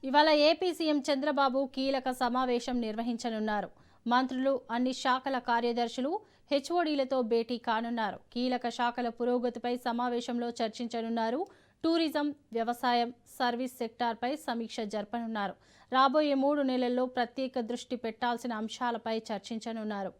ఇవాళ AP CM Chandrababu కీలక సమావేశం నిర్వహించనున్నారు. మంత్రులు, అన్ని శాఖల కార్యదర్శులు, హెచ్ఓడీలతో భేటీ కానున్నారు. కీలక శాఖల పురోగతిపై సమావేశంలో చర్చించనున్నారు. టూరిజం, వ్యవసాయం, సర్వీస్ సెక్టార్పై సమీక్ష జరపనున్నారు. రాబోయే 3 నెలల్లో ప్రత్యేక దృష్టి పెట్టాల్సిన అంశాలపై చర్చించనున్నారు.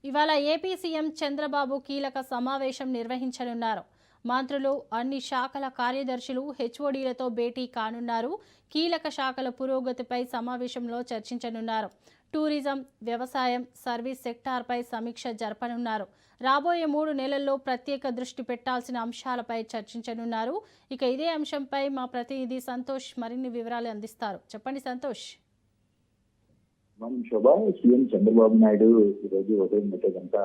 ఇవాళ ఏపీ సీఎం చంద్రబాబు కీలక సమావేశం నిర్వహించనున్నారు. మంత్రులు, అన్ని శాఖల కార్యదర్శులు, హెచ్ఓడీలతో భేటీ కానున్నారు. కీలక శాఖల పురోగతిపై సమావేశంలో చర్చించనున్నారు. టూరిజం, వ్యవసాయం, సర్వీస్ సెక్టార్పై సమీక్ష జరపనున్నారు. రాబోయే 3 నెలల్లో ప్రత్యేక దృష్టి పెట్టాల్సిన అంశాలపై చర్చించనున్నారు. ఇక ఇదే అంశంపై మా ప్రతినిధి సంతోష్ మరిన్ని వివరాలు అందిస్తారు. చెప్పండి సంతోష్. శోభ, సీఎం చంద్రబాబు నాయుడు ఈ రోజు ఉదయం అయితే కనుక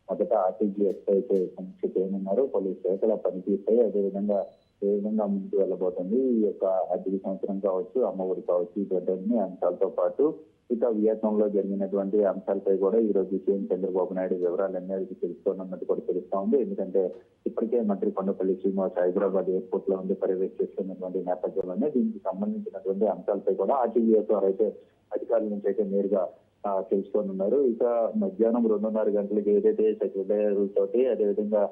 మొదట ఆర్టీజీఎస్ అయితే సమీక్ష చేయనున్నారు. పలు శాఖల పనితీరుపై అదేవిధంగా ఏ విధంగా ముందుకు వెళ్ళబోతుంది, ఈ యొక్క ఆర్థిక సంవత్సరం కావచ్చు, అమ్మఒడి కావచ్చు, ఇటువంటి అంశాలతో పాటు ఇక వియత్నంలో జరిగినటువంటి అంశాలపై కూడా ఈ రోజు సీఎం చంద్రబాబు నాయుడు వివరాలన్నీ తెలుసుకోనున్నట్టు కూడా తెలుస్తా ఉంది. ఎందుకంటే ఇప్పటికే మంత్రి కొండపల్లి శ్రీనివాస్ హైదరాబాద్ ఎయిర్పోర్ట్ లో ఉండి పర్యవేక్షిస్తున్నటువంటి నేపథ్యంలోనే దీనికి సంబంధించినటువంటి అంశాలపై కూడా ఆర్టీజీఎస్ ద్వారా అయితే అధికారుల నుంచి అయితే నేరుగా తెలుసుకోనున్నారు. ఇక మధ్యాహ్నం 2:30 గంటలకు ఏదైతే సెక్రటరీలతోటి అదేవిధంగా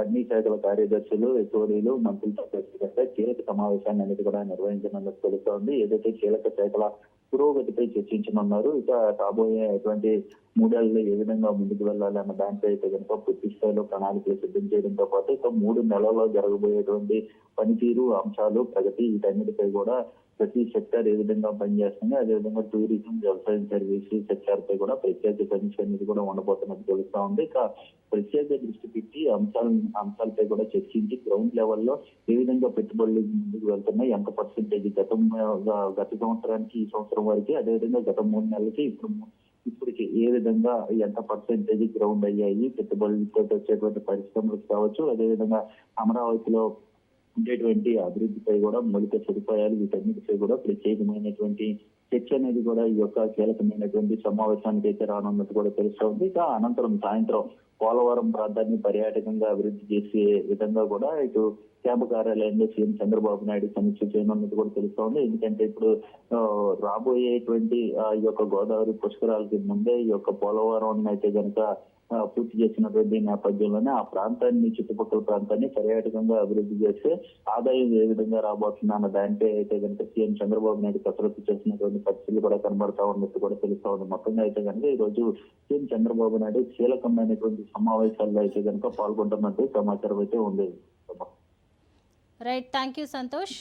అన్ని శాఖల కార్యదర్శులు, హెచ్ఓడీలు, మంత్రులతో కీలక సమావేశాన్ని అనేది కూడా నిర్వహించనున్నట్టు తెలుస్తోంది. ఏదైతే కీలక శాఖల పురోగతిపై చర్చించనున్నారు. ఇక రాబోయేటువంటి 3 ఏళ్లలో ఏ విధంగా ముందుకు వెళ్ళాలి అన్న దానిపై అయితే కనుక పూర్తి స్థాయిలో ప్రణాళికలు సిద్ధం చేయడంతో పాటు ఇక 3 నెలల్లో జరగబోయేటువంటి పనితీరు, అంశాలు, ప్రగతి వీటన్నిటిపై కూడా ప్రతి సెక్టర్ ఏ విధంగా పనిచేస్తుంది, అదేవిధంగా టూరిజం, వ్యవసాయం, సర్వీస్ సెక్టర్ పై కూడా ప్రత్యేక సమీక్ష అనేది కూడా ఉండబోతున్నట్టు తెలుస్తా ఉంది. ఇక ప్రత్యేక దృష్టి పెట్టి అంశాలపై కూడా చర్చించి గ్రౌండ్ లెవెల్లో ఏ విధంగా పెట్టుబడులు ముందుకు వెళ్తున్నాయి, ఎంత పర్సెంటేజ్ గత సంవత్సరానికి ఈ సంవత్సరం వరకు, అదేవిధంగా గత 3 నెలలకి ఇప్పటికి ఏ విధంగా ఎంత పర్సెంటేజ్ గ్రౌండ్ అయ్యాయి, పెట్టుబడులతో వచ్చేటువంటి పరిశ్రమలకు కావచ్చు, అదేవిధంగా అమరావతిలో ఉండేటువంటి అభివృద్ధిపై కూడా మౌలిక సదుపాయాలు వీటన్నిటిపై కూడా ప్రత్యేకమైనటువంటి చర్చ అనేది కూడా ఈ యొక్క కీలకమైనటువంటి సమావేశానికి అయితే రానున్నట్టు కూడా తెలుస్తూ ఉంది. ఇక అనంతరం సాయంత్రం పోలవరం ప్రాంతాన్ని పర్యాటకంగా అభివృద్ధి చేసే విధంగా కూడా ఇటు క్యాంపు కార్యాలయంలో సీఎం చంద్రబాబు నాయుడు సమీక్ష చేయనున్నట్టు కూడా తెలుస్తా ఉంది. ఎందుకంటే ఇప్పుడు రాబోయేటువంటి ఈ యొక్క గోదావరి పుష్కరాలకి ముందే ఈ యొక్క పోలవరం అయితే కనుక పూర్తి చేసినటువంటి నేపథ్యంలోనే ఆ ప్రాంతాన్ని, చుట్టుపక్కల ప్రాంతాన్ని పర్యాటకంగా అభివృద్ధి చేస్తే ఆదాయం ఏ విధంగా రాబోతుంది అన్న దానిపై అయితే కనుక సీఎం చంద్రబాబు నాయుడు కసరత్తు చేసినటువంటి పరిస్థితులు కూడా కనబడతా ఉన్నట్టు కూడా తెలుస్తా ఉంది. మొత్తంగా అయితే కనుక ఈ రోజు సీఎం చంద్రబాబు నాయుడు కీలకమైనటువంటి సమావేశాల్లో అయితే కనుక పాల్గొంటున్నట్టు సమాచారం అయితే ఉంది. Right, thank you Santosh.